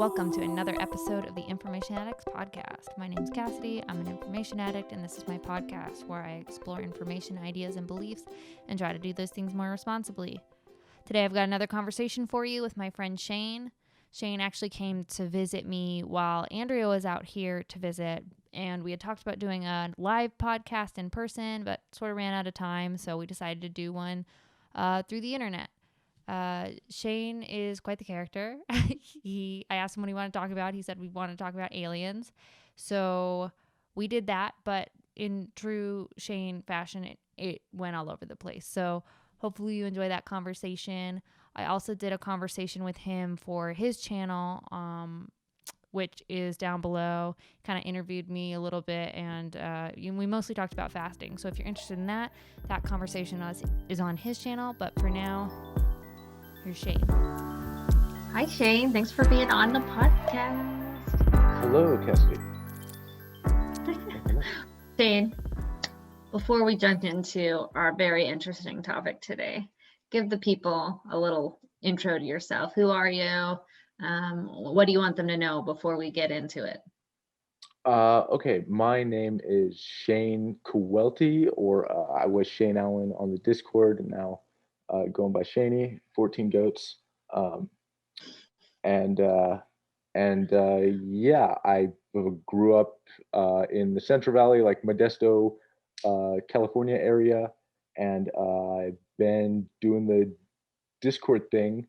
Welcome to another episode of the Information Addicts podcast. My name's Cassidy. I'm an information addict, and this is my podcast where I explore information, ideas, and beliefs and try to do those things more responsibly. Today, I've got another conversation for you with my friend Shane. Shane actually came to visit me while Andrea was out here to visit, and we had talked about doing a live podcast in person, but sort of ran out of time, so we decided to do one through the internet. Shane is quite the character. I asked him what he wanted to talk about. He said we want to talk about aliens. So we did that, but in true Shane fashion, it went all over the place. So hopefully you enjoy that conversation. I also did a conversation with him for his channel, which is down below. Kind of interviewed me a little bit, and we mostly talked about fasting. So if you're interested in that conversation is on his channel. But for now, here's Shane. Hi, Shane. Thanks for being on the podcast. Hello, Cassidy. Shane, before we jump into our very interesting topic today, give the people a little intro to yourself. Who are you? What do you want them to know before we get into it? Okay, my name is Shane Kuwelty, or I was Shane Allen on the Discord, and now going by Shaney, 14 goats. Yeah, I grew up in the Central Valley, like Modesto, California area, and I've been doing the Discord thing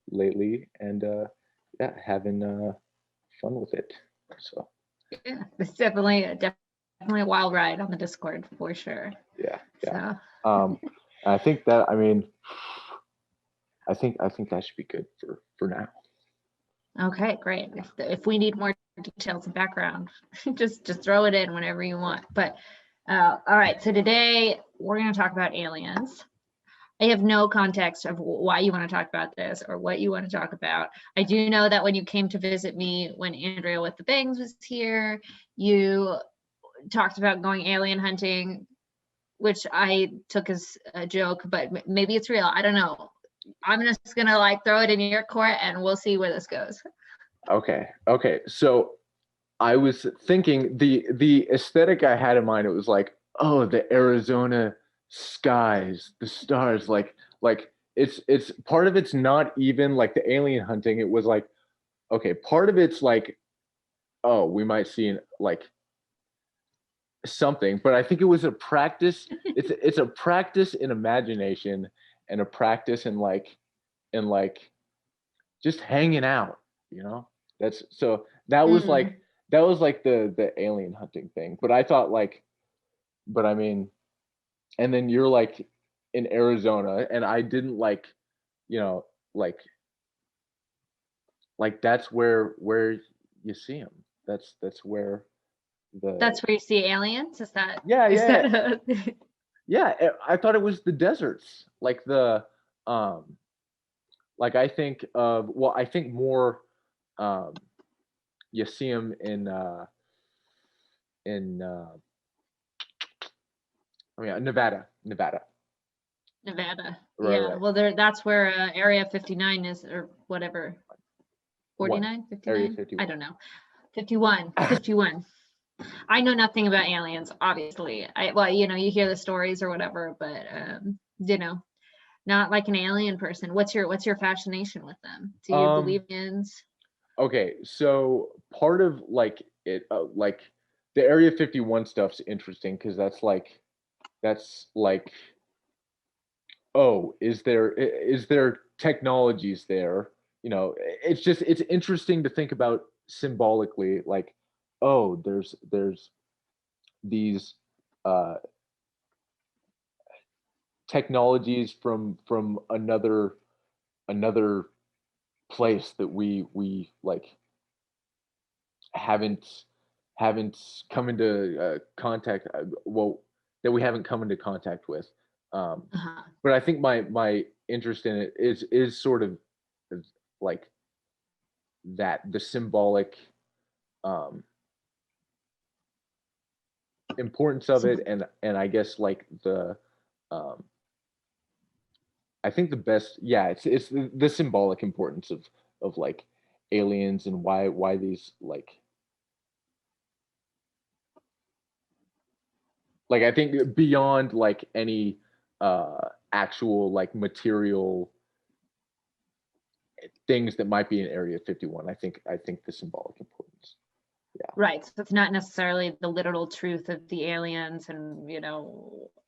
lately, and yeah, having fun with it. So yeah, it's definitely a wild ride on the Discord for sure. Yeah. So. I think that I think that should be good for now. Okay, great. If we need more details and background, just throw it in whenever you want. But all right, so today we're going to talk about aliens. I have no context of why you want to talk about this or what you want to talk about. I do know that when you came to visit me, when Andrea with the Bangs was here, you talked about going alien hunting, which I took as a joke, but maybe it's real. I don't know. I'm just gonna throw it in your court and we'll see where this goes. Okay. So I was thinking the aesthetic I had in mind, it was like, oh, the Arizona skies, the stars, like it's part of it's not even like the alien hunting. It was like, okay, part of it's like, oh, we might see like something, but I think it was a practice. It's a practice in imagination and a practice in like just hanging out, you know. That was like the alien hunting thing. But I thought but I mean, and then you're like in Arizona, and I didn't like that's where you see them. That's where you see aliens. Is that yeah, I thought it was the deserts, like the like I think more you see them in Nevada. Nevada. Right, Yeah. right. Well, that's where Area 59 is, or whatever. 49, 59? Area 51. I don't know. 51. 51. I know nothing about aliens, obviously. You hear the stories or whatever, but not like an alien person. What's your fascination with them? Do you believe in? Okay, so part of like it, like the Area 51 stuff's interesting because that's like, oh, is there technologies there? You know, it's interesting to think about symbolically, like, oh, there's these technologies from another place that we like haven't come into contact, that we haven't come into contact with. But I think my interest in it is sort of like that, the symbolic importance of it, and I guess like the I think the best, yeah, it's the symbolic importance of like aliens and why these like I think beyond like any actual like material things that might be in Area 51. I think the symbolic importance. Right. So it's not necessarily the literal truth of the aliens and,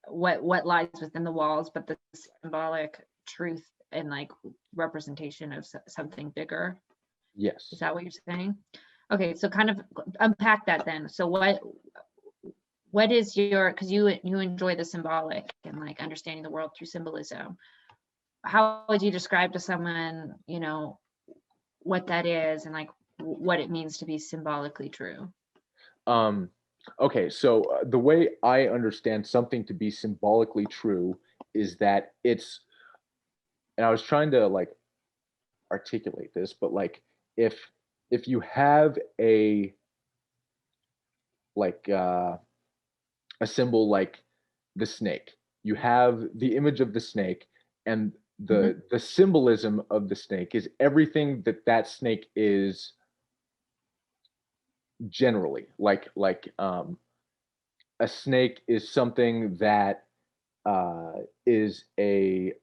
what lies within the walls, but the symbolic truth and like representation of something bigger. Yes. Is that what you're saying? Okay, so kind of unpack that then. So what is your, because you enjoy the symbolic and like understanding the world through symbolism. How would you describe to someone, what that is and like what it means to be symbolically true? Okay, so the way I understand something to be symbolically true is that it's, and I was trying to like articulate this, but like if you have like a symbol like the snake, you have the image of the snake, and the symbolism of the snake is everything that snake is generally a snake is something that is a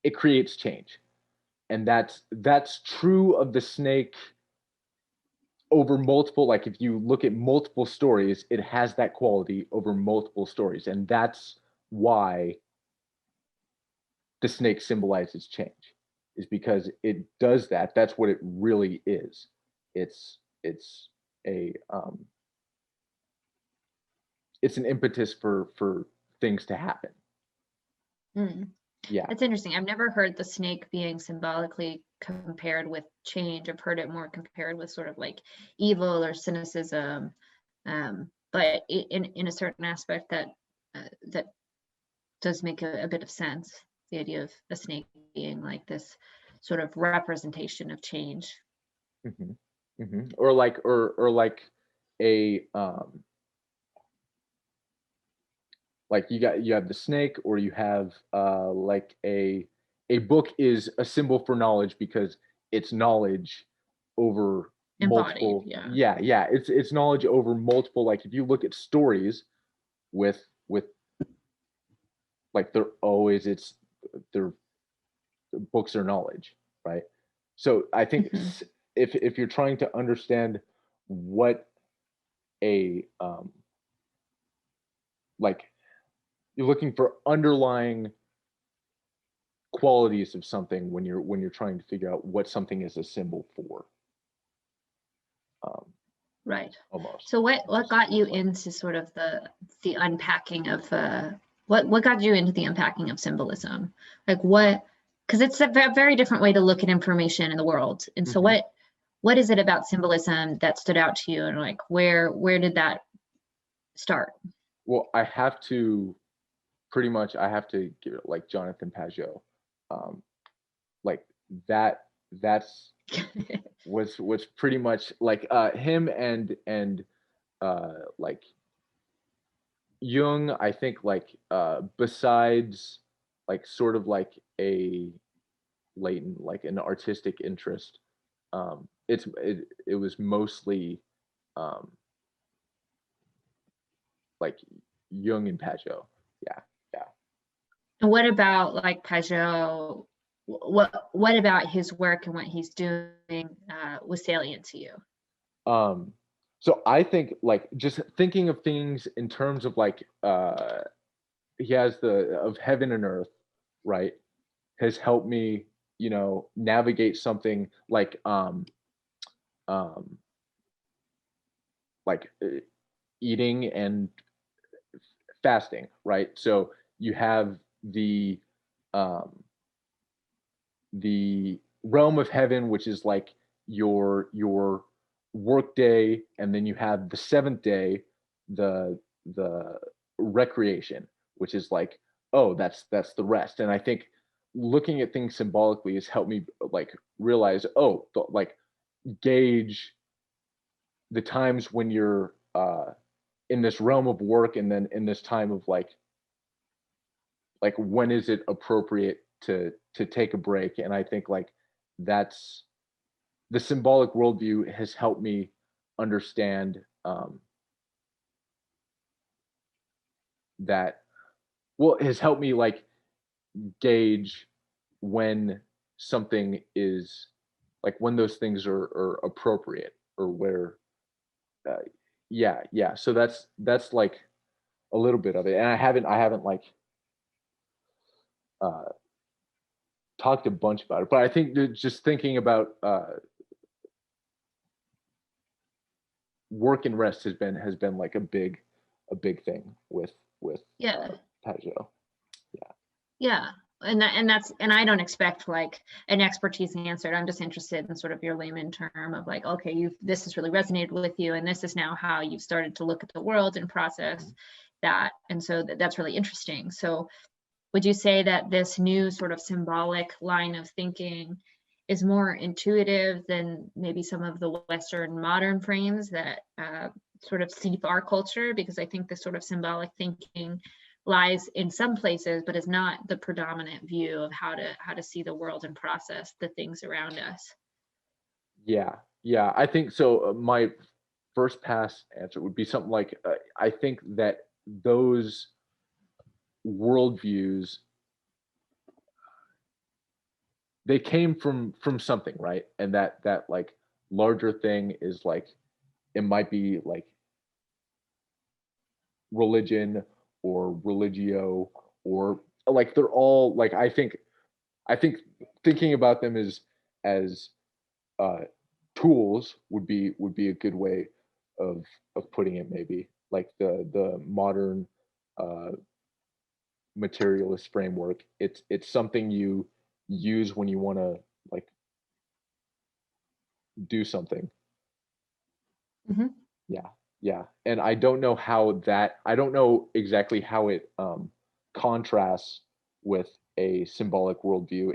it creates change, and that's true of the snake over multiple, like if you look at multiple stories, it has that quality over multiple stories, and that's why the snake symbolizes change, is because it does that. That's what it really is. It's a it's an impetus for things to happen. Mm. Yeah. That's interesting. I've never heard the snake being symbolically compared with change. I've heard it more compared with sort of like evil or cynicism. But in a certain aspect that does make a bit of sense. The idea of a snake being like this sort of representation of change. Or like a like you have the snake, or you have like a book is a symbol for knowledge because it's knowledge over multiple. Embodied, Yeah, it's knowledge over multiple. Like if you look at stories with like they're always, it's their books are knowledge, right? So I think if you're trying to understand what a like, you're looking for underlying qualities of something when you're trying to figure out what something is a symbol for. Right. Almost. So what got you into sort of the unpacking of what got you into the unpacking of symbolism? Like what, because it's a very different way to look at information in the world. And so what is it about symbolism that stood out to you, and like where did that start? Well, I have to give it like Jonathan Pajot. Like that's was pretty much like him and like Jung, I think, like besides like sort of like a latent, like an artistic interest, it was mostly um like Jung and Pajot. Yeah. And what about like Pajot? What about his work and what he's doing was salient to you? So I think like just thinking of things in terms of like he has the of heaven and earth, right, has helped me, navigate something um like eating and fasting, right? So you have um the realm of heaven, which is like your work day, and then you have the seventh day, the recreation, which is like, oh, that's the rest. And I think looking at things symbolically has helped me like realize, oh, like gauge the times when you're in this realm of work, and then in this time of like like when is it appropriate to take a break. And I think like that's the symbolic worldview has helped me understand that, well, it has helped me like gauge when something is like when those things are appropriate, or where uh, yeah, so that's like a little bit of it. And I haven't like uh talked a bunch about it, but I think that just thinking about work and rest has been like a big thing with Yeah. Pajot. Yeah. And I don't expect like an expertise answered. I'm just interested in sort of your layman term of like, okay, this has really resonated with you, and this is now how you've started to look at the world and process that. And so that's really interesting. So would you say that this new sort of symbolic line of thinking is more intuitive than maybe some of the Western modern frames that sort of seep our culture? Because I think this sort of symbolic thinking lies in some places, but is not the predominant view of how to see the world and process the things around us. Yeah, I think so. My first pass answer would be something like I think that those worldviews, they came from something, right? And that like larger thing is like, it might be like religion or religio, or like they're all like, I think thinking about them as uh tools would be a good way of putting it, maybe like the modern uh materialist framework. It's something you use when you want to like do something. Mhm. Yeah, and I don't know exactly how it contrasts with a symbolic worldview,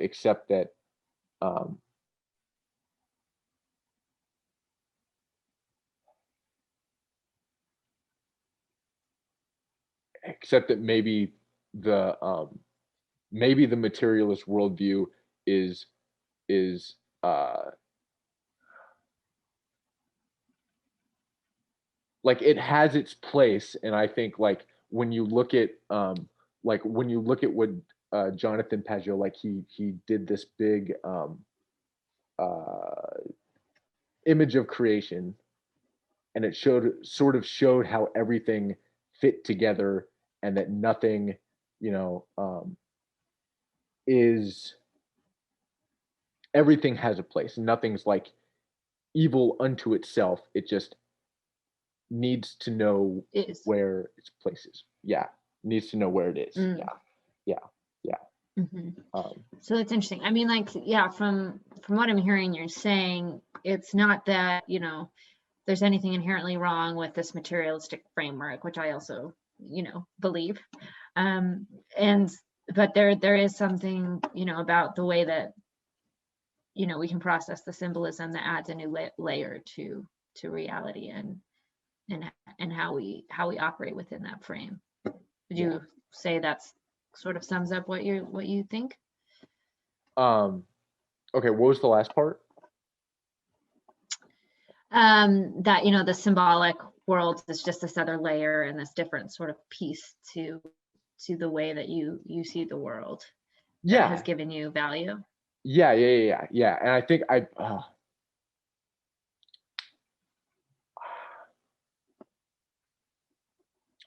um except that maybe the materialist worldview is is like it has its place. And I think like when you look at what Jonathan Pageau, like he did this big uh image of creation, and it showed how everything fit together, and that nothing, you know, is everything has a place. Nothing's like evil unto itself. It just needs to know Is. where its place is. Yeah, needs to know where it is. Mm. Yeah, yeah. Mhm. Um, So it's interesting. I mean, like, yeah, from what I'm hearing, you're saying it's not that, there's anything inherently wrong with this materialistic framework, which I also, believe. Um, and but there is something, about the way that, we can process the symbolism that adds a new layer to reality and and how we operate within that frame. Would yeah. you say that's sort of sums up what you think? Okay, what was the last part? That the symbolic world is just this other layer and this different sort of piece to the way that you see the world that has Yeah, given you value. yeah. And I think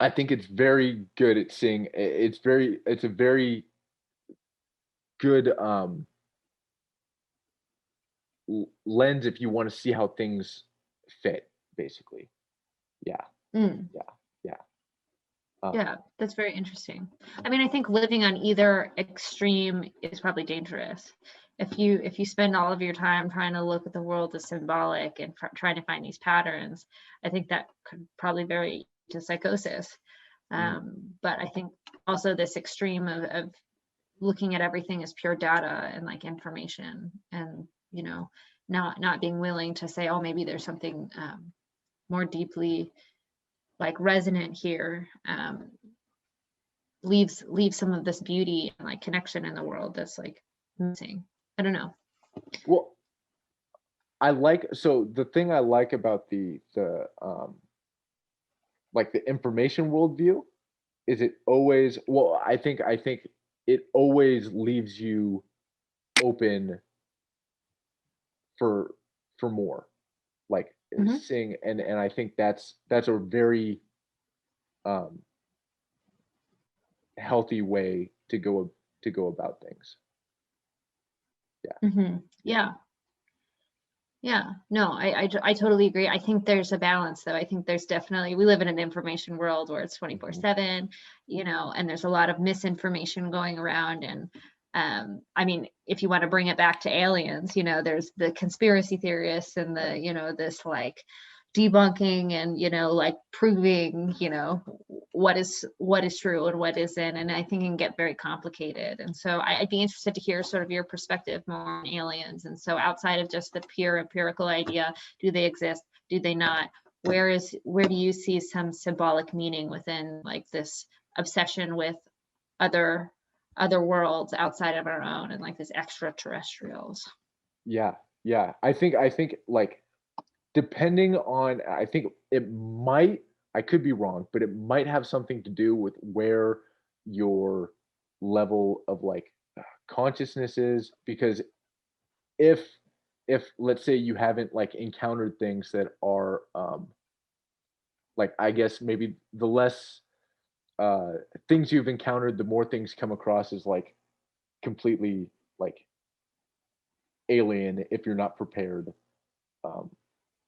I think it's very good at seeing. It's a very good lens if you want to see how things fit, basically. Yeah, Mm, yeah, yeah. Um, yeah, that's very interesting. I mean, I think living on either extreme is probably dangerous. If you spend all of your time trying to look at the world as symbolic and trying to find these patterns, I think that could probably vary to psychosis. mm, But I think also this extreme of looking at everything as pure data and like information, and not being willing to say, oh, maybe there's something more deeply like resonant here. leaves some of this beauty and like connection in the world that's like missing. I don't know. Well, so the thing I like about the like the information worldview is it always, well, I think it always leaves you open for more, like Mhm. seeing, and I think that's a very um healthy way to go about things. Yeah. Yeah. Yeah, no, I totally agree. I think there's a balance though. I think there's definitely, we live in an information world where it's 24/7, you know, and there's a lot of misinformation going around. And I mean, if you want to bring it back to aliens, you know, there's the conspiracy theorists and the, you know, this like debunking and, you know, like proving, you know, what is true and what isn't. And I think it can get very complicated. And so I'd be interested to hear sort of your perspective more on aliens. And so outside of just the pure empirical idea, do they exist? Do they not? Where do you see some symbolic meaning within like this obsession with other worlds outside of our own and like this extraterrestrials? Yeah. Yeah. I think like depending on, I think it might, I could be wrong, but it might have something to do with where your level of like consciousness is, because if let's say you haven't like encountered things that are like, I guess maybe the less uh things you've encountered, the more things come across as like completely like alien if you're not prepared um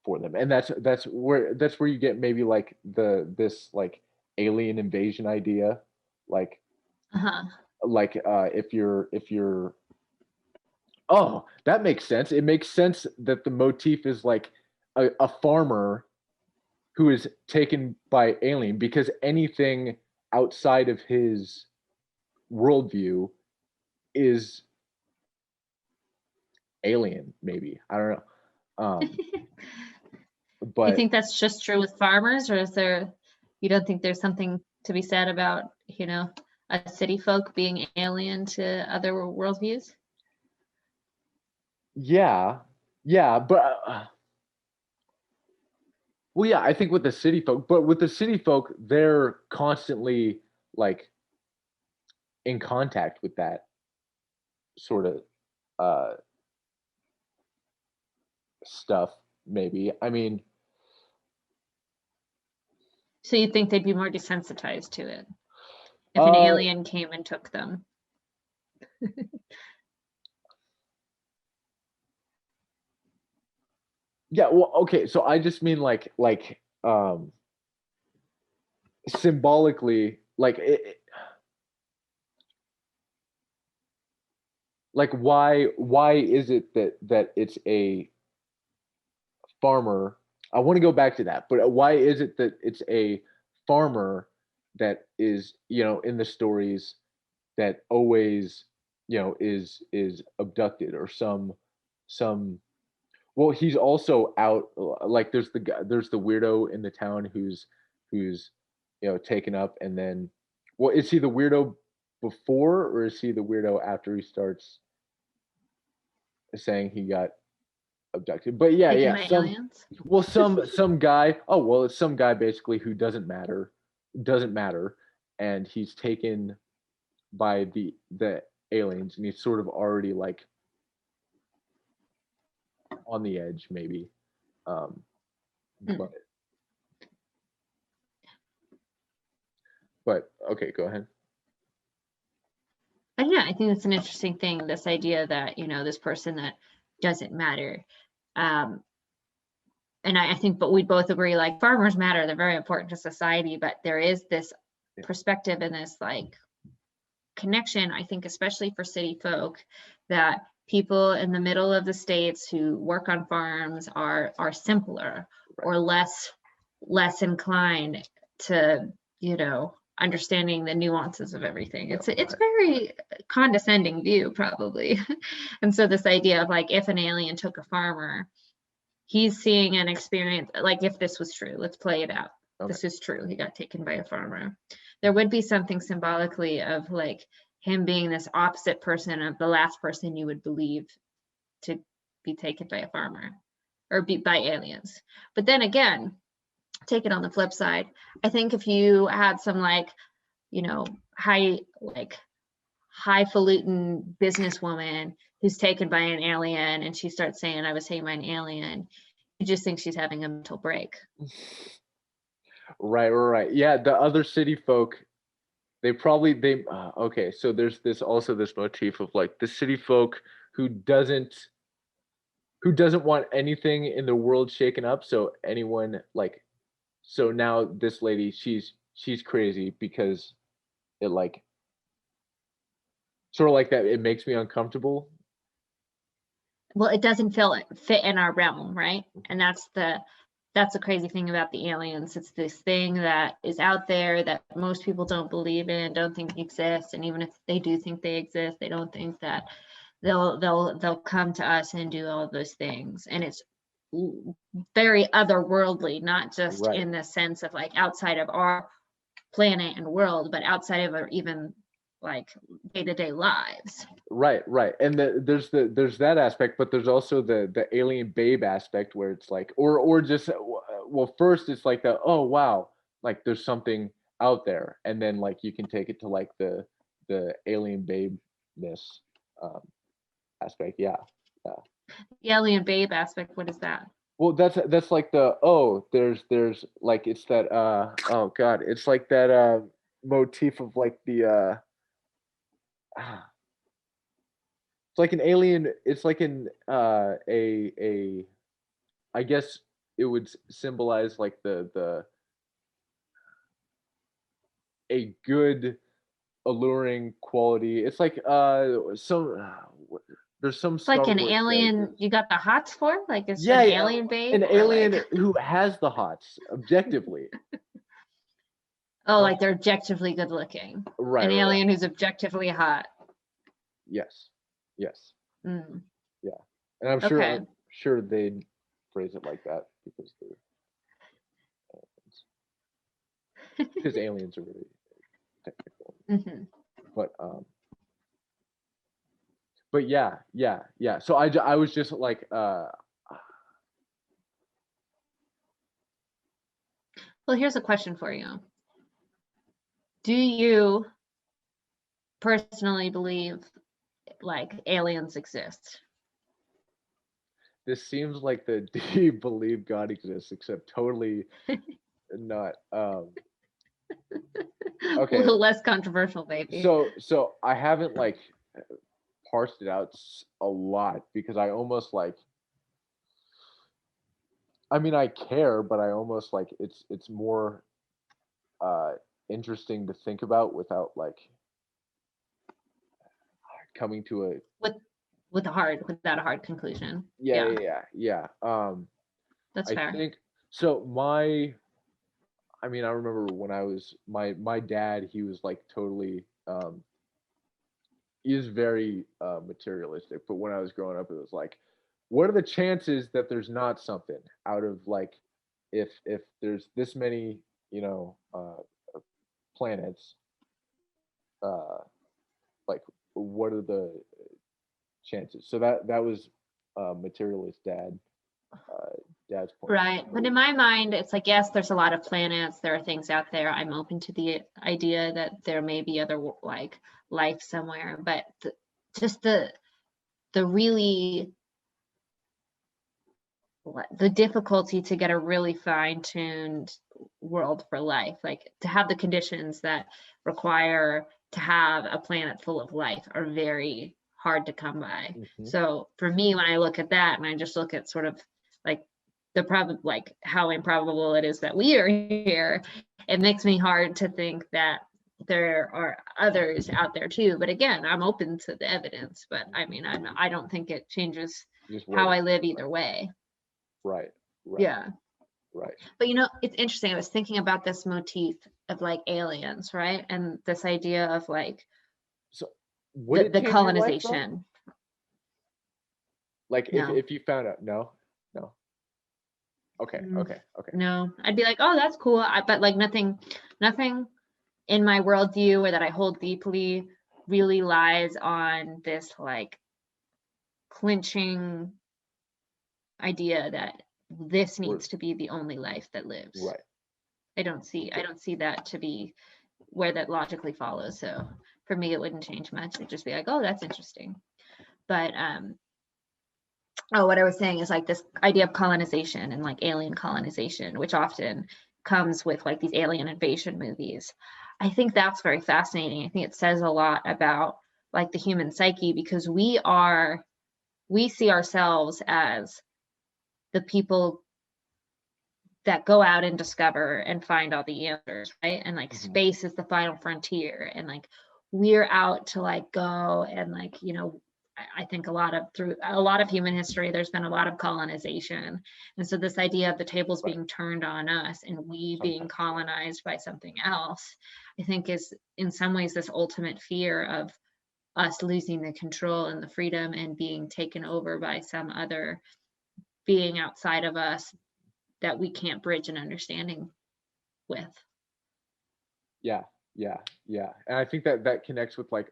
for them. And that's where you get maybe like this like alien invasion idea, like Uh-huh. if you're, oh, that makes sense. It makes sense that the motif is like a farmer who is taken by alien, because anything outside of his worldview is alien, maybe. I don't know. You But think that's just true with farmers, or is there, you don't think there's something to be said about, you know, a city folk being alien to other worldviews? yeah, yeah, but well, yeah, I think with the city folk, but with the city folk, they're constantly like in contact with that sort of uh stuff, maybe. I mean, So you think they'd be more desensitized to it if an uh alien came and took them? yeah, well, okay, so I just mean like symbolically, like like why is it that it's a farmer? I want to go back to that, but why is it that it's a farmer that is, you know, in the stories that always, you know, is abducted, or some, well, he's also out, like there's the guy, there's the weirdo in the town who's you know taken up, and then, well, is he the weirdo before, or is he the weirdo after he starts saying he got abducted? But yeah, Taken yeah, by some, aliens? well, some guy, oh well, it's some guy basically who doesn't matter, and he's taken by the aliens, and he's sort of already like on the edge, maybe. um Hmm. but but okay, go ahead. And yeah, I think that's an interesting thing, this idea that, you know, this person that doesn't matter. Um, and I think, but we both agree, like farmers matter, they're very important to society, but there is this Yeah. perspective and this like connection, I think, especially for city folk, that people in the middle of the states who work on farms are simpler or less inclined to, you know, understanding the nuances of everything. It's very condescending view probably. And so this idea of like, if an alien took a farmer, he's seeing an experience, like if this was true, let's play it out. This is true. He got taken by a farmer. There would be something symbolically of like him being this opposite person of the last person you would believe to be taken by a farmer or be by aliens. But then again, take it on the flip side. I think if you had some like, you know, highfalutin businesswoman who's taken by an alien and she starts saying, I was taken by an alien, you just think she's having a mental break. Right. Yeah, the other city folk, okay, so there's this motif of like the city folk who doesn't want anything in the world shaken up. So now this lady, she's crazy because it like sort of like that, it makes me uncomfortable. Well, it doesn't fit in our realm, right? And that's the crazy thing about the aliens. It's this thing that is out there that most people don't believe in, don't think exists, and even if they do think they exist, they don't think that they'll come to us and do all of those things. And it's very otherworldly, not just in the sense of like outside of our planet and world, but outside of our even like day-to-day lives. Right. And there's that aspect, but there's also the alien babe aspect where it's like, or just, well, first it's like oh wow, like there's something out there, and then like you can take it to like the alien babe-ness aspect. Yeah. The alien babe aspect, what is that? Well, that's like there's like, it's that oh god, it's like that motif of like the it's like an alien, it's like an a I guess it would symbolize like the a good alluring quality. It's like there's some It's like Star an Wars alien characters. you got the hots for? Like it's Yeah, an alien babe? an or alien like... who has the hots objectively. Oh, like they're objectively good looking. Right. An alien who's objectively hot. Yes. Mm. Yeah, and I'm sure they'd phrase it like that because they're aliens. Because aliens are really technical. Mm-hmm. But yeah. So I was just like Well, here's a question for you. Do you personally believe like aliens exist? This seems like the do you believe God exists, except totally not. Okay. A little less controversial, maybe. So I haven't like parsed it out a lot because I almost like, I mean, I care, but I almost like it's more interesting to think about without like coming to a without a hard conclusion. Yeah. That's fair. I think so. I mean, I remember when I was my dad, he was like totally he is very materialistic, but when I was growing up, it was like, what are the chances that there's not something out of like, if there's this many, planets, like what are the chances? So that was materialist dad's point. Right. But in my mind, it's like, yes, there's a lot of planets. There are things out there. I'm open to the idea that there may be other like life somewhere, but just the really the difficulty to get a really fine-tuned world for life, like to have the conditions that require to have a planet full of life are very hard to come by. Mm-hmm. So for me, when I look at that and I just look at sort of like like how improbable it is that we are here, it makes me hard to think that there are others out there too. But again, I'm open to the evidence, but I mean, I don't think it changes how I live either way. Right. Yeah. Right. But it's interesting. I was thinking about this motif of like aliens, right? And this idea of like the colonization. Like if you found out, no. Okay. Mm. Okay. Okay. No, I'd be like, oh, that's cool. But like nothing in my worldview or that I hold deeply really lies on this like clinching idea that this needs to be the only life that lives. Right. I don't see that to be where that logically follows. So for me, it wouldn't change much. It'd just be like, oh, that's interesting. But what I was saying is like this idea of colonization and like alien colonization, which often comes with like these alien invasion movies. I think that's very fascinating. I think it says a lot about like the human psyche, because we see ourselves as the people that go out and discover and find all the answers, right? And like space is the final frontier, and like we're out to like go and like, I think through a lot of human history, there's been a lot of colonization. And so this idea of the tables being turned on us and we being colonized by something else, I think is in some ways this ultimate fear of us losing the control and the freedom and being taken over by some other being outside of us that we can't bridge an understanding with. Yeah. And I think that connects with like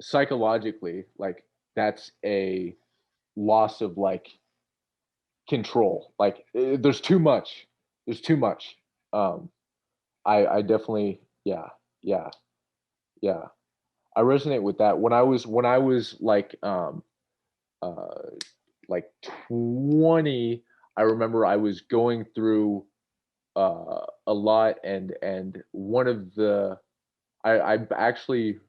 psychologically, like that's a loss of like control. Like there's too much. Um I definitely, yeah. I resonate with that. When I was like 20, I remember I was going through a lot, and one of the I actually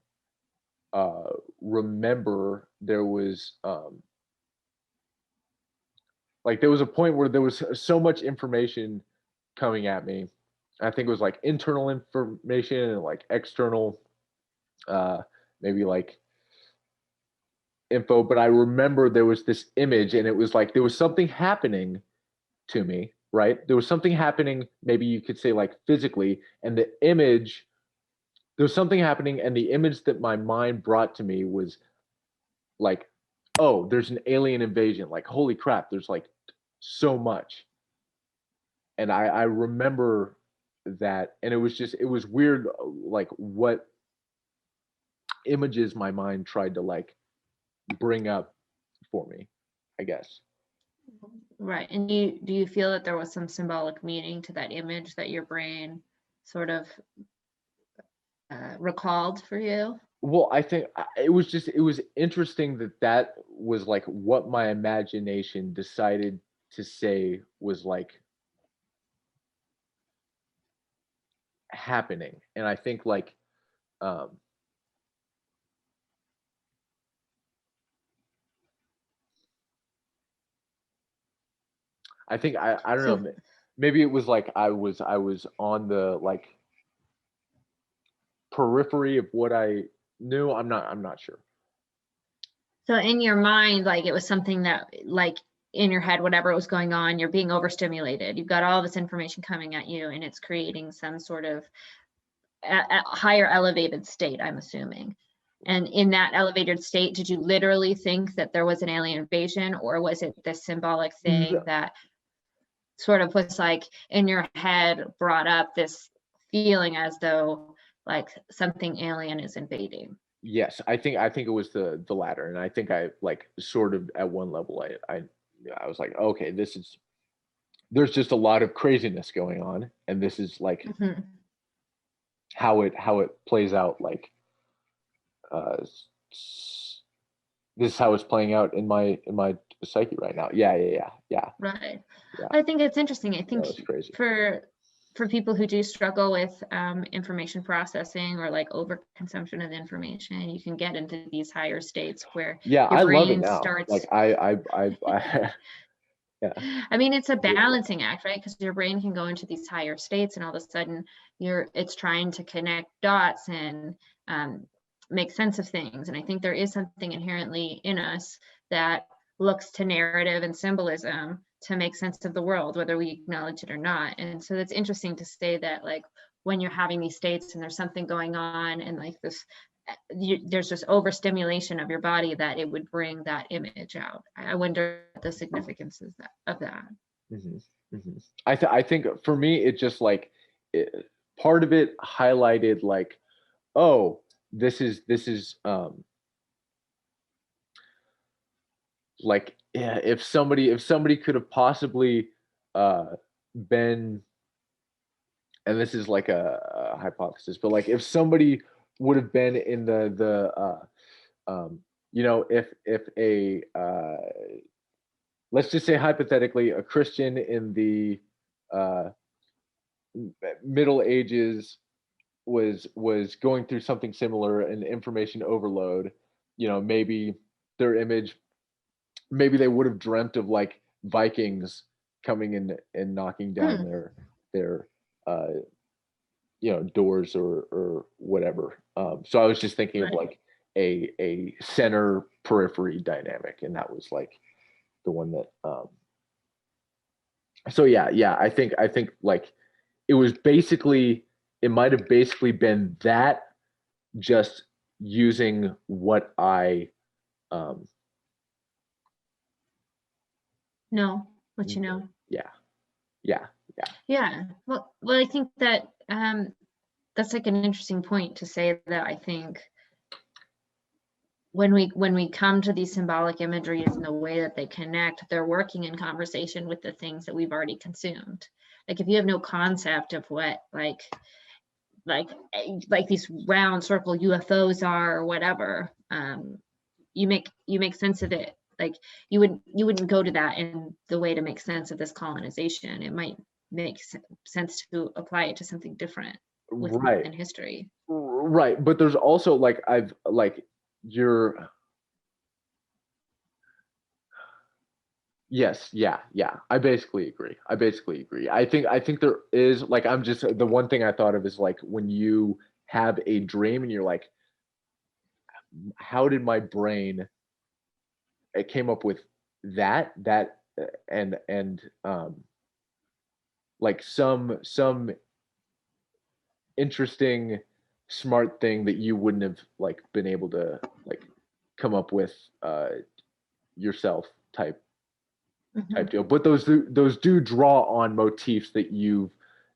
remember there was like there was a point where there was so much information coming at me. I think it was like internal information and like external, maybe like info. But I remember there was this image, and it was like there was something happening to me, right? There was something happening, maybe you could say like physically, and the image, there was something happening, and the image that my mind brought to me was like, oh, there's an alien invasion. Like, holy crap, there's like so much. And I remember that, and it was weird, like what images my mind tried to like bring up for me, I guess. Right. And do you feel that there was some symbolic meaning to that image that your brain sort of recalled for you? Well, I think it was interesting that was like what my imagination decided to say was like happening. And I think like um I think I don't So know, maybe it was like I was on the like periphery of what I knew. I'm not sure. in your mind, like it was something that like in your head, whatever was going on, you're being overstimulated. You've got all this information coming at you and it's creating some sort of a higher elevated state, I'm assuming. And in that elevated state, did you literally think that there was an alien invasion, or was it this symbolic thing that sort of was like in your head brought up this feeling as though like something alien is invading? Yes, I think it was the latter, and I think I like sort of at one level I was like, okay, there's just a lot of craziness going on, and this is like Mm-hmm. how it plays out, like this is how it's playing out in my psyche right now. Yeah. Right. Yeah. I think it's interesting. I think It's crazy. for people who do struggle with information processing or like overconsumption of information, you can get into these higher states where Yeah, your I love it brain now. starts. Like I yeah. I mean, it's a Yeah. balancing act, right? Because your brain can go into these higher states, and all of a sudden, it's trying to connect dots and make sense of things. And I think there is something inherently in us that looks to narrative and symbolism to make sense of the world, whether we acknowledge it or not. And so it's interesting to say that, like, when you're having these states and there's something going on, and like this there's just overstimulation of your body, that it would bring that image out. I wonder the significance of that. hmm hmm I think for me, it just like part of it highlighted like, oh, this is like, yeah, if somebody could have possibly been, and this is like a hypothesis, but like if somebody would have been in if a let's just say hypothetically a Christian in the uh, Middle Ages was going through something similar, an information overload, maybe their image, maybe they would have dreamt of like Vikings coming in and knocking down Hmm. their uh, doors or whatever. So I was just thinking of Right. like a center periphery dynamic, and that was like the one that. So yeah, I think like it was basically, it might have basically been that, just using what I um No, what you know. yeah yeah Yeah. Well, I think that that's like an interesting point to say that I think when we come to these symbolic imageries and the way that they connect, they're working in conversation with the things that we've already consumed. Like if you have no concept of what like these round circle UFOs are or whatever, you make sense of it. Like you wouldn't go to that in the way to make sense of this colonization. It might make sense to apply it to something different right within history. right. But there's also like I've like you're yes, yeah. I basically agree. I think there is like, I'm just, the one thing I thought of is like when you have a dream and you're like, how did my brain, it came up with that and like some interesting smart thing that you wouldn't have like been able to like come up with uh yourself, type Mhm. deal. But those do draw on motifs that you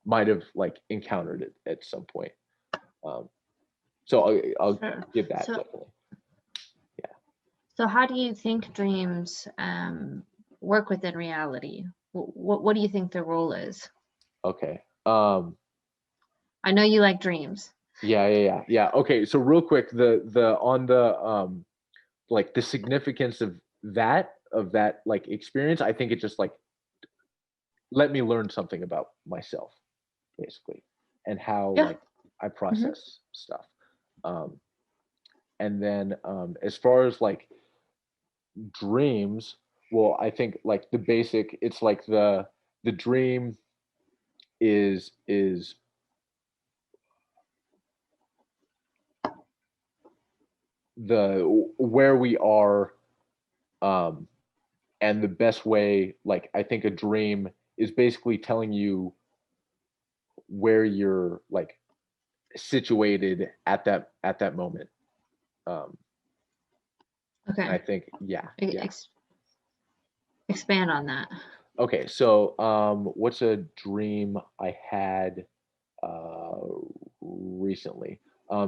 might have like encountered at some point. Um, so I'll Sure. give that So definitely. Yeah. So how do you think dreams work within reality? What do you think their role is? Okay. I know you like dreams. Yeah. Okay. So real quick, the on the like the significance of that like experience, I think it just like let me learn something about myself, basically, and how Yeah. like I Hmm. process stuff. Um, and then as far as like dreams, well, I think like the basic, it's like the dream is the where we are, um and the best way, like I think a dream is basically telling you where you're like situated at that moment. um and I Okay. think yeah. Expand on that. Okay, so what's a dream I had uh recently?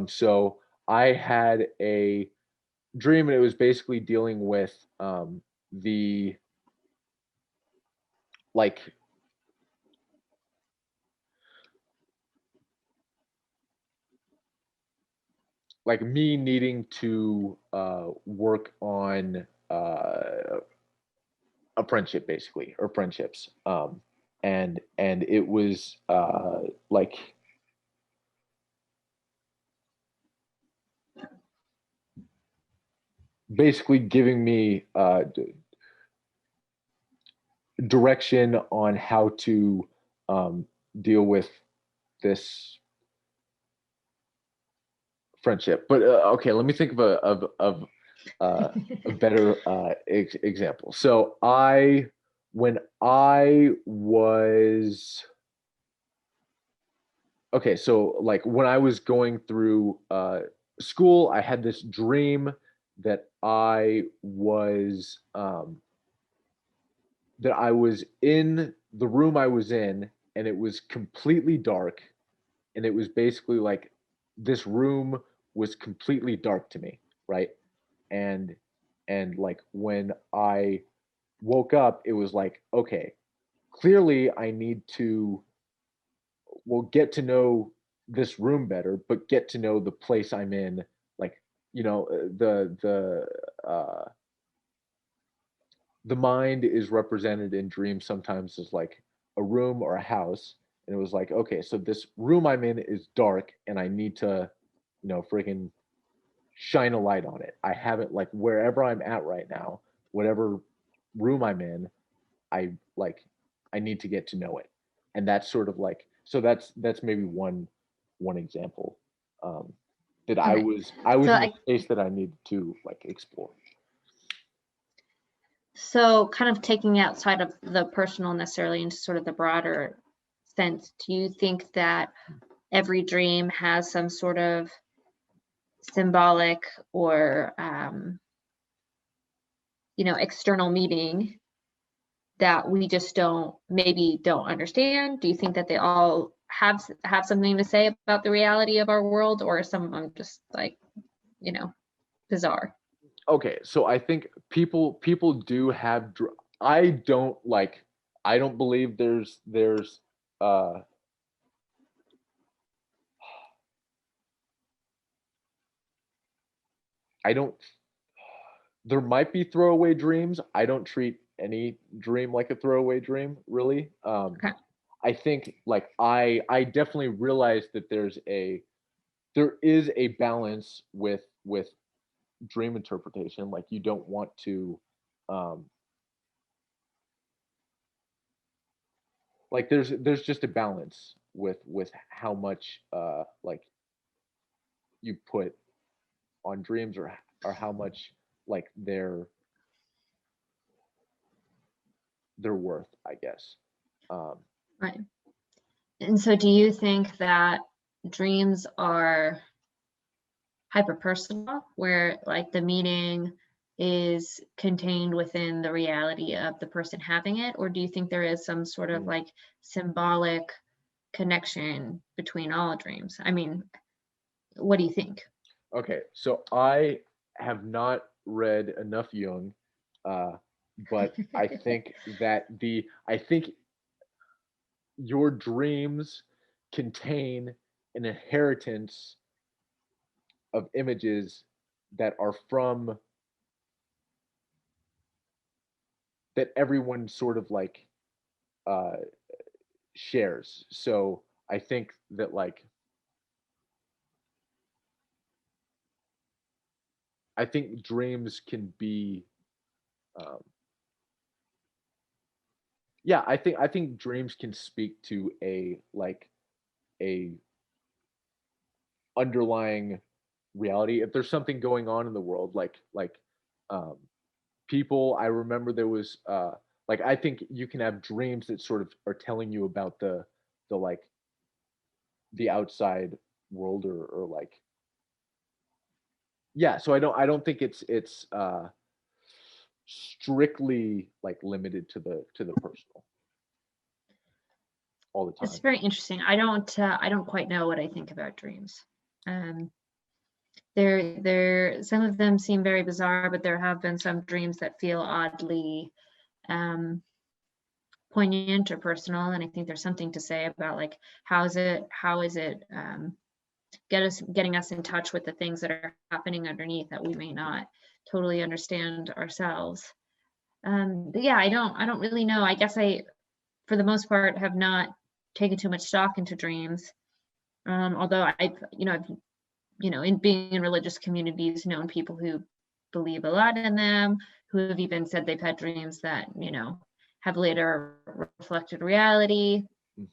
So I had a dream, and it was basically dealing with the like me needing to work on a friendship, basically, or friendships. And it was like basically giving me direction on how to um, deal with this friendship. But okay, let me think of uh, a better example. So when I was okay, so like when I was going through school, I had this dream that I was that I was in the room I was in, and it was completely dark, and it was basically like this room was completely dark to me, right? And like when I woke up, it was like, okay, clearly I need to, well, get to know this room better, but get to know the place I'm in, like, the mind is represented in dreams sometimes as like a room or a house. And it was like, okay, so this room I'm in is dark and I need to, freaking shine a light on it. I haven't, like, wherever I'm at right now, whatever room I'm in, I like, I need to get to know it. And that's sort of like, so that's maybe one example, that I Okay. was So in a space that I needed to like explore. So kind of taking outside of the personal necessarily into sort of the broader sense, do you think that every dream has some sort of symbolic or external meaning that we just don't understand? Do you think that they all have something to say about the reality of our world, or some of them just like, bizarre? Okay, so I think people do have I don't believe there's uh I don't there might be throwaway dreams. I don't treat any dream like a throwaway dream, really. Okay. I think like I definitely realize that there is a balance with dream interpretation. Like you don't want to, um like there's just a balance with how much like you put on dreams, or how much like they're worth, I guess. um Right. And so do you think that dreams are hyperpersonal, where like the meaning is contained within the reality of the person having it? Or do you think there is some sort of mm. like symbolic connection between all dreams? I mean, what do you think? Okay, so I have not read enough Jung, uh but I think your dreams contain an inheritance of images that are from that everyone sort of like uh shares. So I think that like I think dreams can be, um yeah, I think dreams can speak to a underlying reality. If there's something going on in the world, like um people, I remember there was like, I think you can have dreams that sort of are telling you about the like the outside world, or like, yeah. So I don't think it's strictly like limited to the personal all the It's time. very interesting. I don't quite know what I think about dreams. Um, some of them seem very bizarre, but there have been some dreams that feel oddly um, poignant or personal, and I think there's something to say about like how is it getting us in touch with the things that are happening underneath that we may not totally understand ourselves. But yeah, I don't really know. I guess I, for the most part, have not taken too much stock into dreams. Although I've in being in religious communities, known people who believe a lot in them, who have even said they've had dreams that have later reflected reality. Mhm.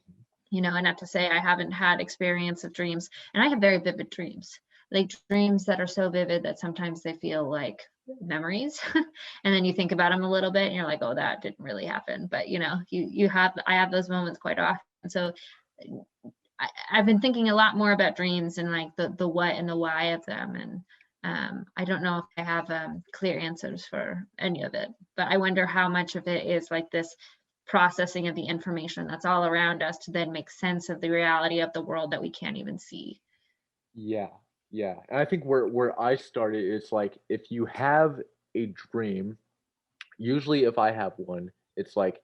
And not to say I haven't had experience of dreams, and I have very vivid dreams, like dreams that are so vivid that sometimes they feel like memories. And then you think about them a little bit and you're like, oh, that didn't really happen. But I have those moments quite often. So I've been thinking a lot more about dreams and like the what and the why of them. And I don't know if I have clear answers for any of it, but I wonder how much of it is like this processing of the information that's all around us to then make sense of the reality of the world that we can't even see. Yeah, yeah. And I think where I started, it's like if you have a dream, usually if I have one, it's like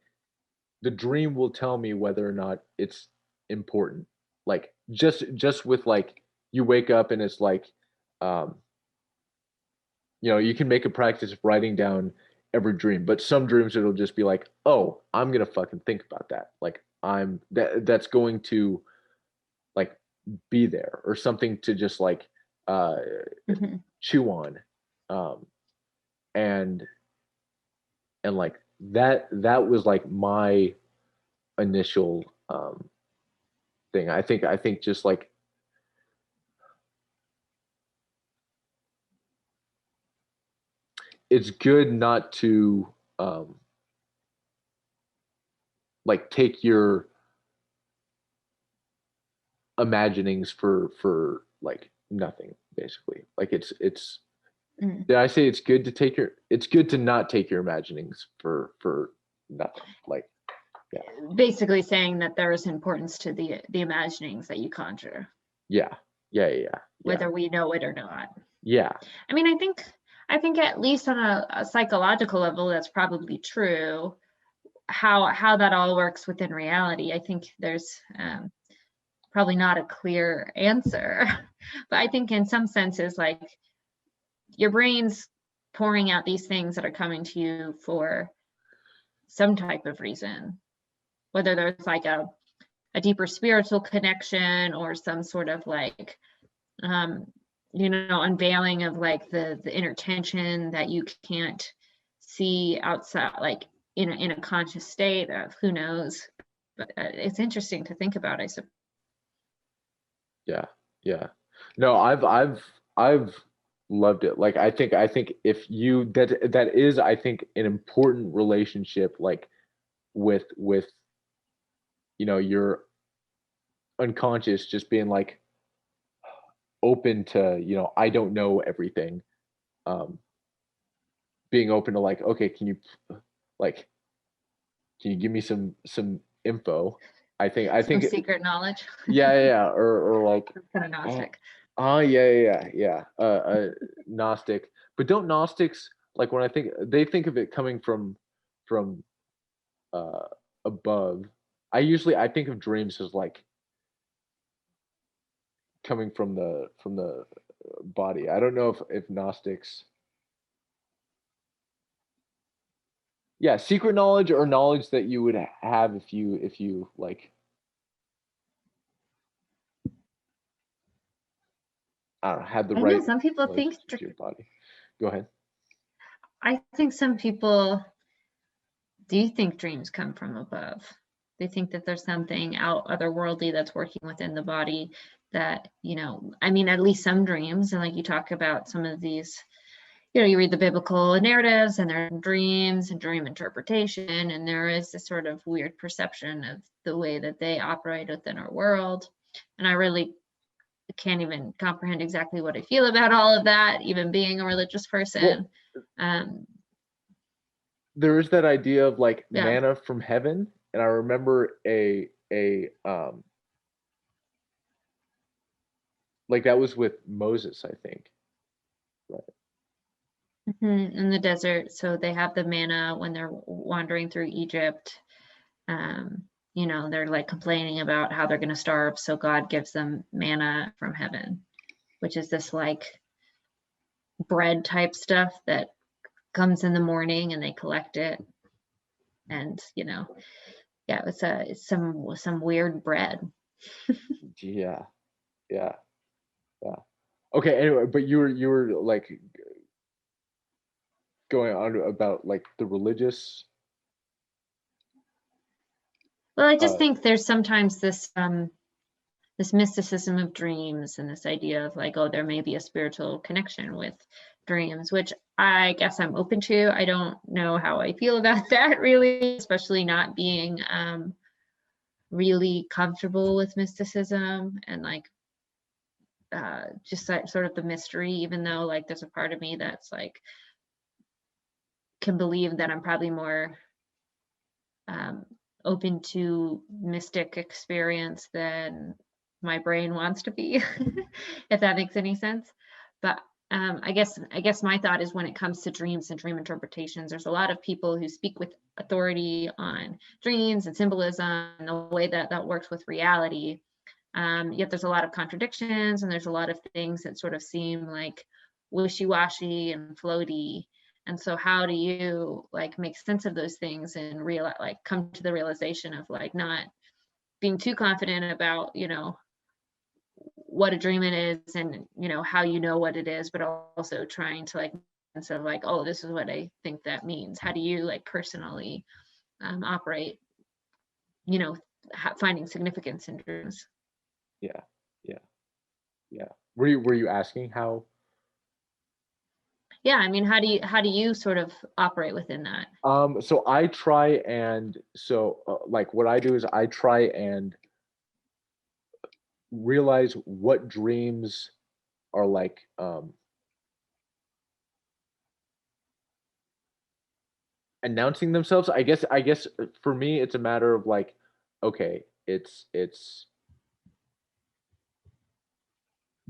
the dream will tell me whether or not it's important. Like just with like you wake up and it's like um you can make a practice of writing down every dream, but some dreams it'll just be like, "Oh, I'm going to fucking think about that." Like that's going to like be there or something to just like uh Mhm. chew on. Um and like that was like my initial thing. I think just like it's good not to like take your imaginings for like nothing basically. Like it's Mm. did I say it's good to not take your imaginings for nothing. Like yeah. Basically saying that there is importance to the imaginings that you conjure, Yeah. Yeah, yeah, yeah. whether we know it or not. Yeah. I mean, I think at least on a psychological level, that's probably true. How that all works within reality, I think there's probably not a clear answer, but I think in some senses, like your brain's pouring out these things that are coming to you for some type of reason, whether there's like a deeper spiritual connection or some sort of like um unveiling of like the inner tension that you can't see outside, like in a conscious state of who knows. But it's interesting to think about, I suppose. Yeah. Yeah. No, I've loved it. Like I think if you that is I think an important relationship like with your unconscious just being like open to, I don't know everything. Um being open to like, okay, like can you give me some info? I think Some secret knowledge. yeah, yeah, yeah. Or like Kind of oh, gnostic. oh yeah, yeah, yeah. Gnostic. But don't Gnostics like when I think they think of it coming from uh above. I think of dreams as like coming from the body. I don't know if Gnostics. Yeah, secret knowledge or knowledge that you would have if you like I don't know, had the I know right some people think relationship to your body. Go ahead. I think some people do think dreams come from above. They think that there's something out otherworldly that's working within the body that, I mean, at least some dreams. And like you talk about some of these, you read the biblical narratives and their dreams and dream interpretation. And there is this sort of weird perception of the way that they operate within our world. And I really can't even comprehend exactly what I feel about all of that, even being a religious person. Well, there is that idea of like Yeah. manna from heaven, and I remember a like that was with Moses, I think. Right. In the desert. So they have the manna when they're wandering through Egypt. They're like complaining about how they're going to starve. So God gives them manna from heaven, which is this like bread type stuff that comes in the morning and they collect it. And, yeah, it's some weird bread. Yeah, yeah, yeah. Okay, anyway, but you were like going on about like the religious Well, I just uh think there's sometimes this mysticism of dreams and this idea of like, oh, there may be a spiritual connection with dreams, which I guess I'm open to. I don't know how I feel about that really, especially not being really comfortable with mysticism and like just sort of the mystery, even though like there's a part of me that's like can believe that I'm probably more open to mystic experience than my brain wants to be, if that makes any sense. But I guess my thought is when it comes to dreams and dream interpretations, there's a lot of people who speak with authority on dreams and symbolism and the way that that works with reality. Yet there's a lot of contradictions and there's a lot of things that sort of seem like wishy-washy and floaty. And so how do you like make sense of those things and like come to the realization of like not being too confident about, you know, what a dream it is and, you know, how you know what it is, but also trying to like sense of like, oh, this is what I think that means. How do you like personally operate, you know, finding significance in dreams? Yeah, yeah, yeah. Were you asking how? Yeah, I mean, how do you sort of operate within that? So I try and like what I do is I try and realize what dreams are like announcing themselves. I guess for me it's a matter of like, okay, it's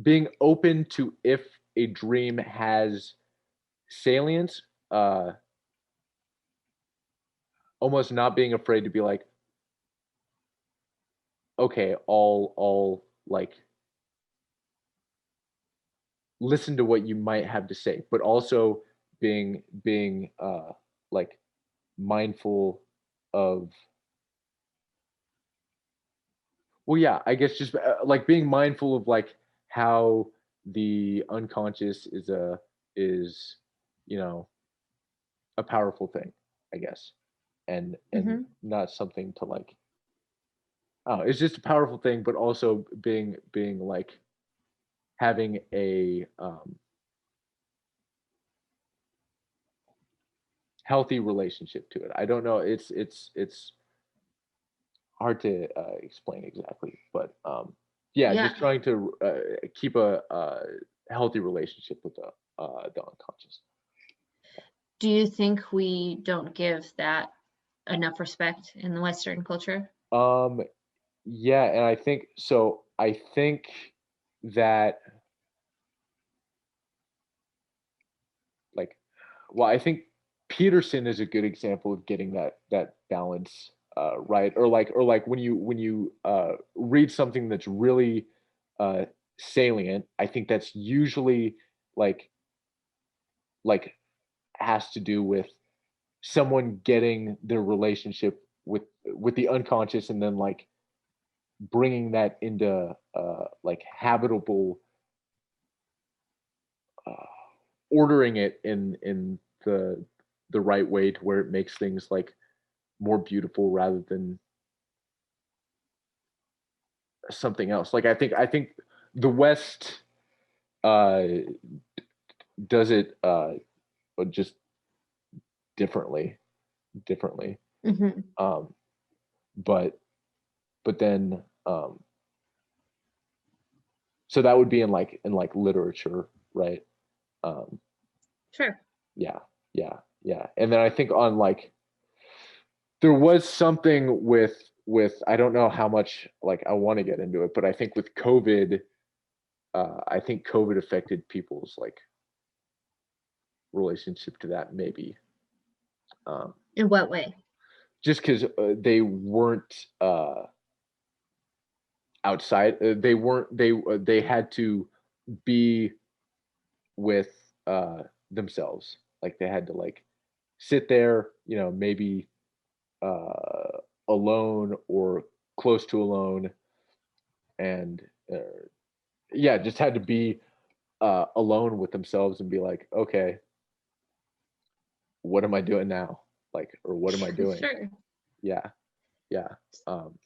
being open to if a dream has salience, almost not being afraid to be like, okay, I'll like listen to what you might have to say, but also being like mindful of, well, yeah, I guess just like being mindful of like how the unconscious is, you know, a powerful thing, I guess, and Mhm. not something to like, oh, it's just a powerful thing, but also being like having a healthy relationship to it. I don't know. It's hard to explain exactly, but yeah, Yeah. just trying to keep a healthy relationship with the unconscious. Do you think we don't give that enough respect in the Western culture? Um, yeah, and I think so. I think that like, well, I think Peterson is a good example of getting that balance right, or like when you read something that's really uh, salient. I think that's usually like like has to do with someone getting their relationship with the unconscious and then like bringing that into like habitable, uh, ordering it in the right way to where it makes things like more beautiful rather than something else. Like I think the West uh does it just differently. Hmm. Um but but then so that would be in like literature, right? Um Sure. yeah, yeah. And then I think on like there was something with I don't know how much like I want to get into it, but I think with COVID, I think COVID affected people's like relationship to that maybe. Um, In what way? just because they weren't outside, they had to be with themselves. Like they had to like sit there, you know, maybe alone or close to alone, and yeah, just had to be alone with themselves and be like, okay, what am I doing now? Like, or what am I doing? Sure. Yeah, yeah. Um,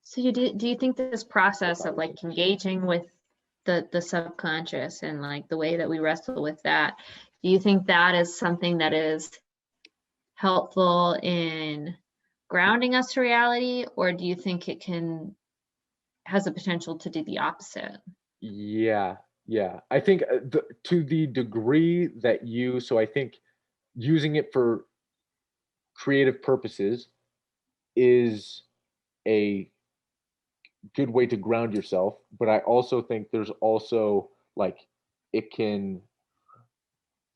So do you think this I process thought of it was like interesting. engaging with the subconscious and like the way that we wrestle with that, do you think that is something that is helpful in grounding us to reality, or do you think it can has the potential to do the opposite. Yeah, yeah. I think to the degree that so I think using it for creative purposes is a good way to ground yourself, but I also think there's also like it can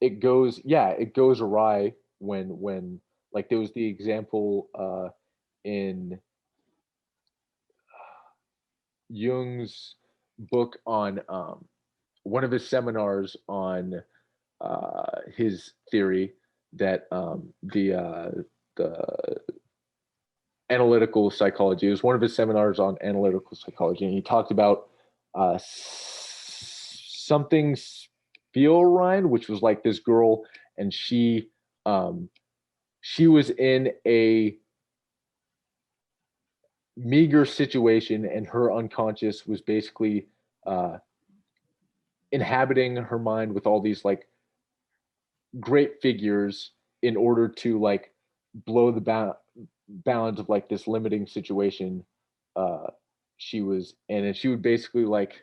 it goes awry when like there was the example in Jung's book on one of his seminars on his theory that the analytical psychology. It was one of his seminars on analytical psychology, and he talked about something Spielrein, which was like this girl, and she was in a meager situation, and her unconscious was basically uh, inhabiting her mind with all these like great figures in order to like blow the bounds of like this limiting situation she was in, and she would basically like,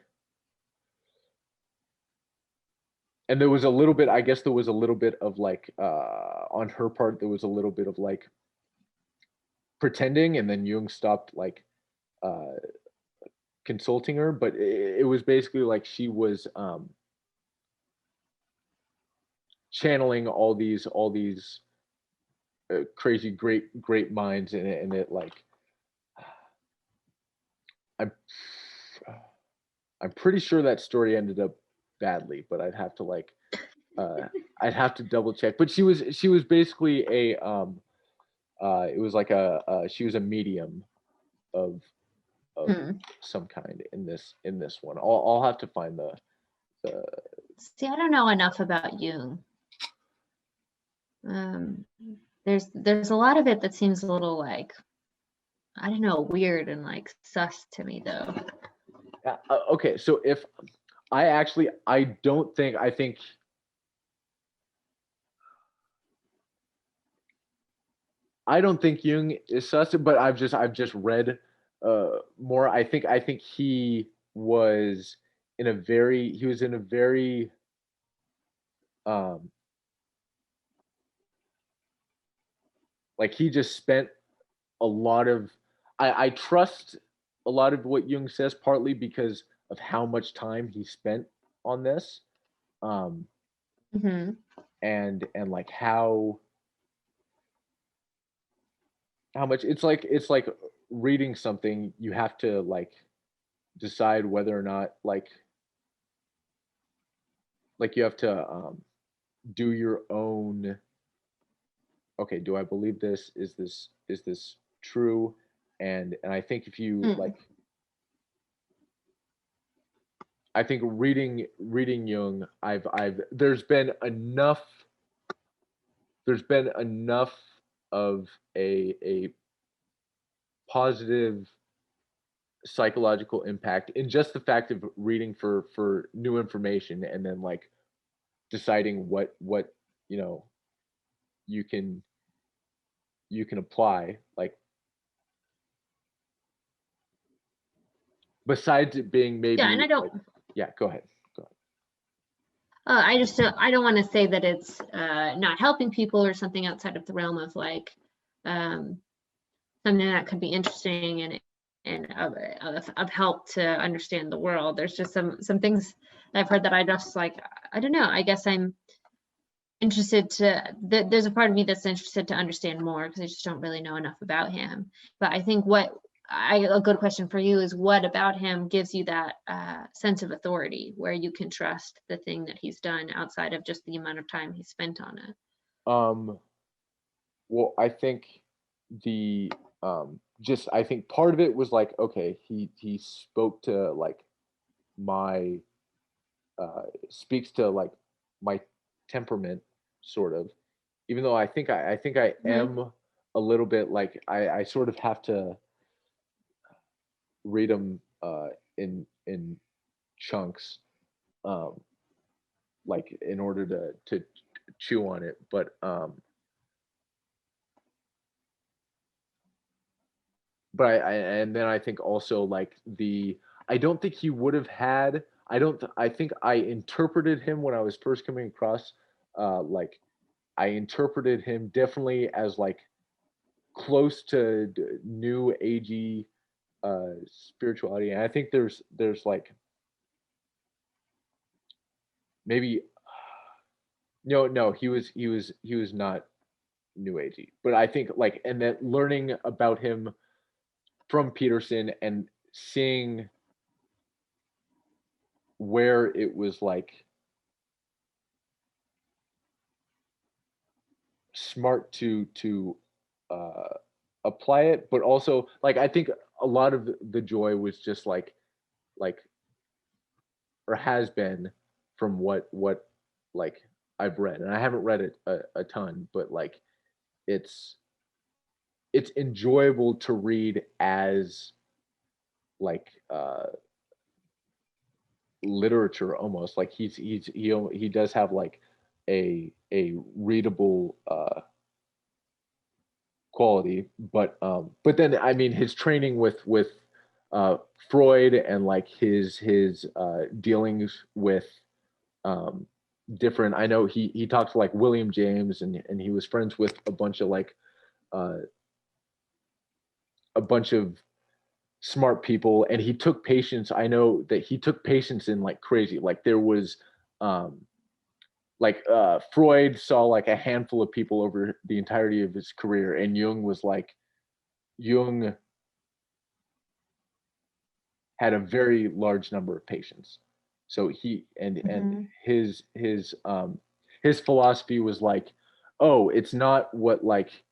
and there was a little bit, I guess there was a little bit of like on her part there was a little bit of like pretending, and then Jung stopped like uh consulting her, but it was basically like she was channeling all these crazy great minds in it, and it like I'm I'm pretty sure that story ended up badly, but I'd have to like uh I'd have to double check. But she was basically a it was like she was a medium of of Hmm. some kind in this one. I'll have to find the See, I don't know enough about Jung. There's a lot of it that seems a little like, I don't know, weird and like sus to me though. okay, so if I don't think I think I don't think Jung is sus, but I've just read more. I think he was in a very um like he just spent a lot of I trust a lot of what Jung says, partly because of how much time he spent on this. Um Hmm. and like how much it's like reading something, you have to like decide whether or not like you have to do your own, okay, do I believe this, is this true, and I think if you Mm. like, I think reading Jung, I've there's been enough of a positive psychological impact in just the fact of reading for new information, and then like deciding what you know you can apply, like besides it being Yeah, and maybe I don't. like, yeah, go ahead. I don't want to say that it's not helping people or something outside of the realm of like um, something that could be interesting and of help to understand the world. There's just some things I've heard that I just like, I don't know. I guess I'm interested to. There's a part of me that's interested to understand more because I just don't really know enough about him. But I think a good question for you is, what about him gives you that sense of authority where you can trust the thing that he's done outside of just the amount of time he spent on it? um well, I think the just I think part of it was like, okay, he spoke to like my speaks to like my temperament, sort of, even though I think I Hmm. am a little bit like, I sort of have to read them in chunks, um like in order to chew on it, but but and then I think also like I don't think he would have had, I think I interpreted him when I was first coming across, like I interpreted him definitely as like close to new agey spirituality. And I think there's like maybe no, he was not new agey, but I think like, and then learning about him from Peterson and seeing where it was like smart to uh apply it, but also like I think a lot of the joy was just like or has been from what like I've read, and I haven't read it a ton, but like it's it's enjoyable to read as like literature almost. Like he does have like a readable quality, but then I mean his training with uh Freud and like his dealings with um different, I know he talked to like William James, and he was friends with uh a bunch of smart people, and he took patients. I know that he took patients in like crazy. Like there was um Freud saw like a handful of people over the entirety of his career, and Jung had a very large number of patients. So he and Mhm. his philosophy was like, oh, it's not what like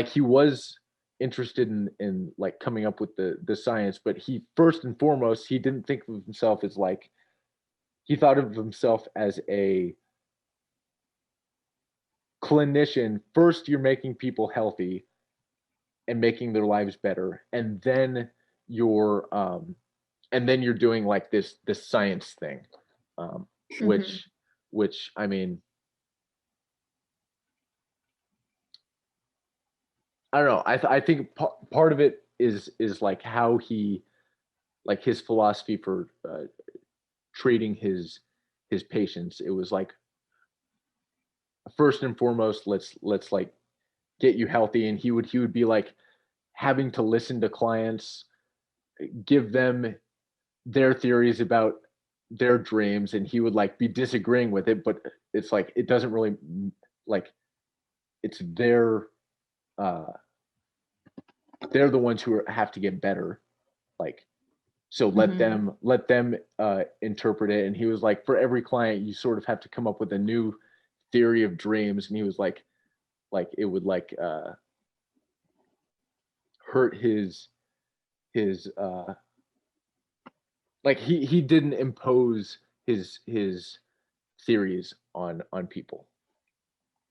he was interested in like coming up with the science, but he first and foremost he didn't think of himself as like, he thought of himself as a clinician. First you're making people healthy and making their lives better, you're um and then you're doing like this science thing, um Mhm. which I mean, I don't know, I think part of it is like how he, like his philosophy for treating his patients. It was like first and foremost, let's like get you healthy, and he would be like having to listen to clients, give them their theories about their dreams, and he would like be disagreeing with it, but it's like it doesn't really, like it's uh they're the ones who have to get better, like, so Mhm. let them interpret it. And he was like, for every client you sort of have to come up with a new theory of dreams. And he was like it would like hurt his like he didn't impose his theories on people,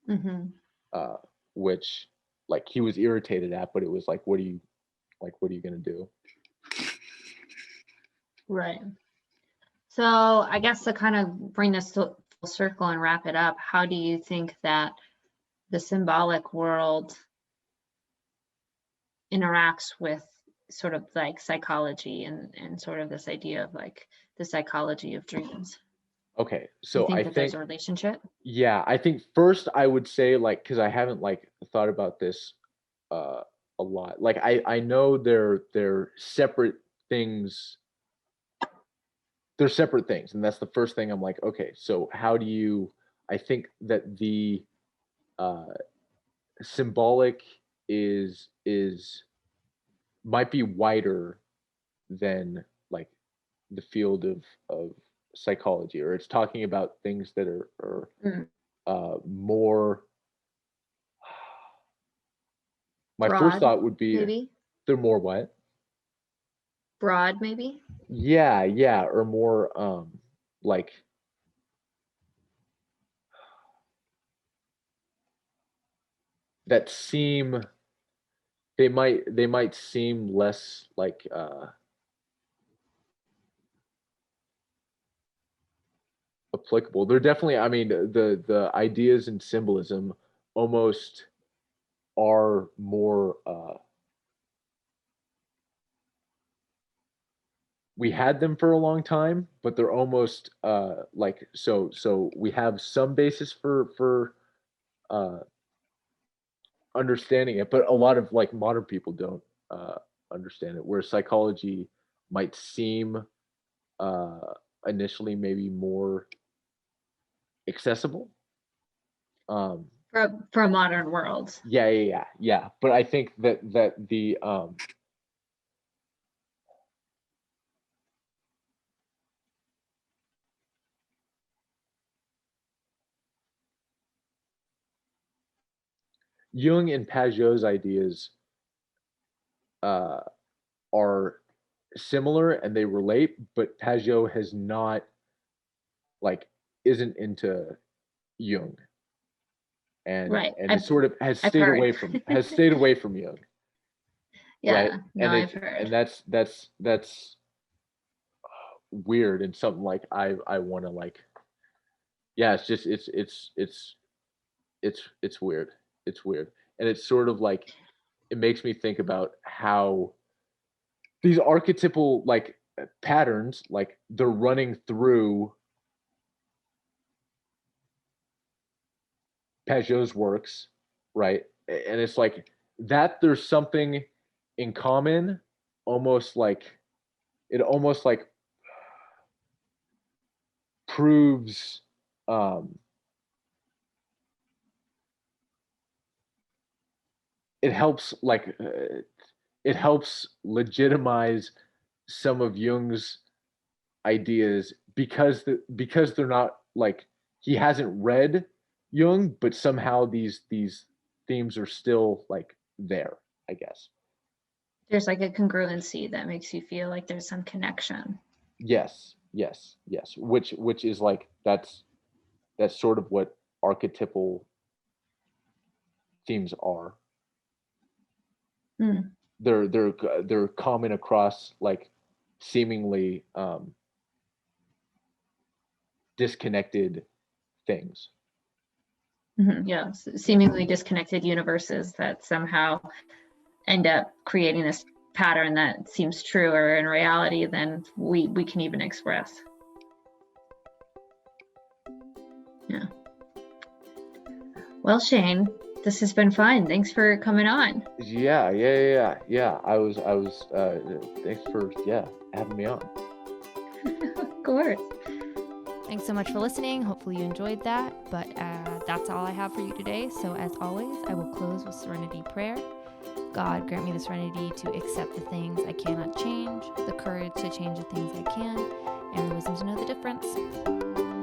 Mhm. uh which like he was irritated at, but it was like, what are you going to do? Right. So I guess to kind of bring this to full circle and wrap it up, how do you think that the symbolic world interacts with sort of like psychology and sort of this idea of like the psychology of dreams? Okay, Do you so think I that there's think, a relationship? yeah, I think first I would say, like, because I haven't like thought about this uh a lot. Like I know they're separate things. They're separate things, and that's the first thing I'm like, okay, so how do you, I think that the uh symbolic is might be wider than like the field of psychology, or it's talking about things that are Mm. more, my first Broad, thought would be maybe? they're more what? Broad, maybe? Yeah, yeah, or more like that seem, they might seem less like applicable. They're definitely, I mean, the ideas in symbolism almost are more we had them for a long time, but they're almost like so we have some basis for uh understanding it, but a lot of like modern people don't understand it. Where psychology might seem uh initially maybe more accessible. Um For a modern world. yeah. But I think that the Jung and Pageau's ideas uh, are similar and they relate, but Pageau has not like isn't into Jung Right. and it sort of I've heard. has stayed away from Jung, right? Yeah, no, And I've it's heard. and that's weird and something like I want to like yeah, it's just it's weird. It's weird. And it's sort of like it makes me think about how these archetypal like patterns like they're running through Pageau's works, right? And it's like that there's something in common, almost like it almost like proves um it helps like it helps legitimize some of Jung's ideas because they're not like he hasn't read Jung, but somehow these themes are still like there, I guess. There's like a congruency that makes you feel like there's some connection. Yes. Which is like that's sort of what archetypal themes are. Mm. They're common across like seemingly disconnected things. Mm-hmm. Yeah, seemingly disconnected universes that somehow end up creating this pattern that seems truer in reality than we can even express. Yeah. Well, Shane, this has been fun. Thanks for coming on. Yeah. I was thanks for having me on. Of course. Thanks so much for listening. Hopefully you enjoyed that. But that's all I have for you today. So as always, I will close with serenity prayer. God, grant me the serenity to accept the things I cannot change, the courage to change the things I can, and the wisdom to know the difference.